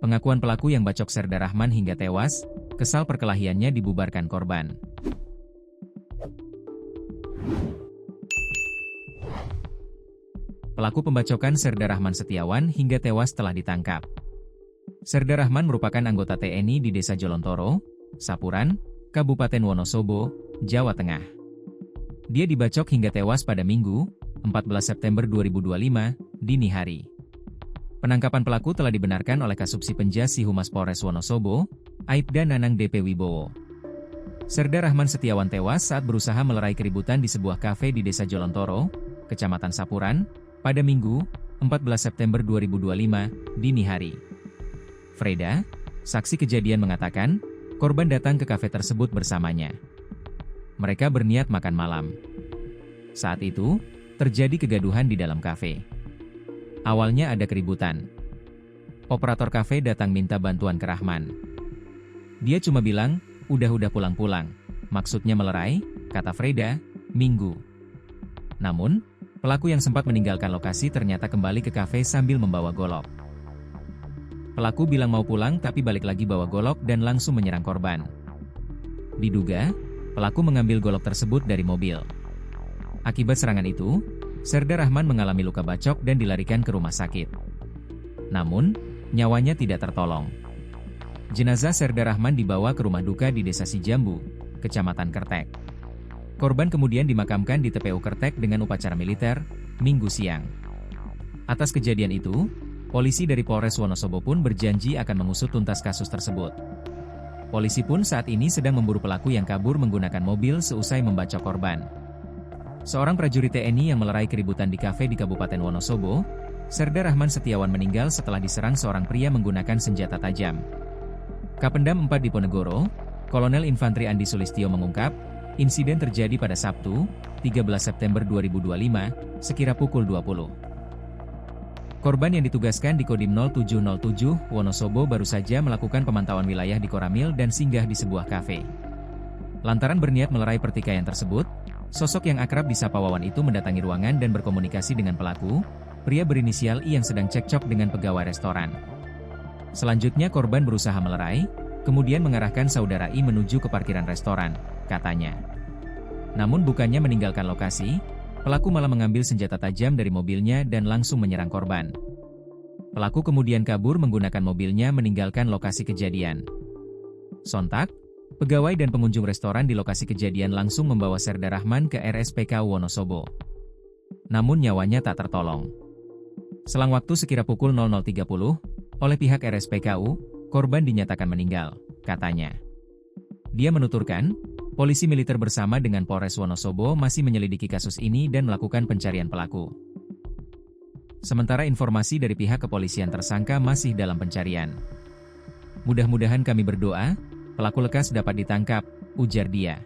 Pengakuan pelaku yang bacok Serda Rahman hingga tewas, kesal perkelahiannya dibubarkan korban. Pelaku pembacokan Serda Rahman Setiawan hingga tewas telah ditangkap. Serda Rahman merupakan anggota TNI di Desa Jolontoro, Sapuran, Kabupaten Wonosobo, Jawa Tengah. Dia dibacok hingga tewas pada Minggu, 14 September 2025, dini hari. Penangkapan pelaku telah dibenarkan oleh Kasubsi Penjasi Humas Polres Wonosobo, Aibda Nanang DP Wibowo. Serda Rahman Setiawan tewas saat berusaha melerai keributan di sebuah kafe di Desa Jolontoro, Kecamatan Sapuran, pada Minggu, 14 September 2025, dini hari. Freda, saksi kejadian mengatakan, korban datang ke kafe tersebut bersamanya. Mereka berniat makan malam. Saat itu, terjadi kegaduhan di dalam kafe. Awalnya ada keributan. Operator kafe datang minta bantuan ke Rahman. Dia cuma bilang, udah pulang-pulang. Maksudnya melerai, kata Freda, Minggu. Namun, pelaku yang sempat meninggalkan lokasi ternyata kembali ke kafe sambil membawa golok. Pelaku bilang mau pulang tapi balik lagi bawa golok dan langsung menyerang korban. Diduga, pelaku mengambil golok tersebut dari mobil. Akibat serangan itu, Serda Rahman mengalami luka bacok dan dilarikan ke rumah sakit. Namun, nyawanya tidak tertolong. Jenazah Serda Rahman dibawa ke rumah duka di Desa Sijambu, Kecamatan Kertek. Korban kemudian dimakamkan di TPU Kertek dengan upacara militer, Minggu siang. Atas kejadian itu, polisi dari Polres Wonosobo pun berjanji akan mengusut tuntas kasus tersebut. Polisi pun saat ini sedang memburu pelaku yang kabur menggunakan mobil seusai membacok korban. Seorang prajurit TNI yang melerai keributan di kafe di Kabupaten Wonosobo, Serda Rahman Setiawan meninggal setelah diserang seorang pria menggunakan senjata tajam. Kapendam 4 Diponegoro, Kolonel Infantri Andi Sulistyo mengungkap, insiden terjadi pada Sabtu, 13 September 2025, sekira pukul 20. Korban yang ditugaskan di Kodim 0707, Wonosobo baru saja melakukan pemantauan wilayah di Koramil dan singgah di sebuah kafe. Lantaran berniat melerai pertikaian tersebut, sosok yang akrab disapa Wawan itu mendatangi ruangan dan berkomunikasi dengan pelaku, pria berinisial I yang sedang cekcok dengan pegawai restoran. Selanjutnya korban berusaha melerai, kemudian mengarahkan saudara I menuju ke parkiran restoran, katanya. Namun bukannya meninggalkan lokasi, pelaku malah mengambil senjata tajam dari mobilnya dan langsung menyerang korban. Pelaku kemudian kabur menggunakan mobilnya meninggalkan lokasi kejadian. Sontak, pegawai dan pengunjung restoran di lokasi kejadian langsung membawa Serda Rahman ke RSPK Wonosobo. Namun nyawanya tak tertolong. Selang waktu sekira pukul 00.30, oleh pihak RSPKU, korban dinyatakan meninggal, katanya. Dia menuturkan, polisi militer bersama dengan Polres Wonosobo masih menyelidiki kasus ini dan melakukan pencarian pelaku. Sementara informasi dari pihak kepolisian tersangka masih dalam pencarian. Mudah-mudahan kami berdoa, pelaku lekas dapat ditangkap, ujar dia.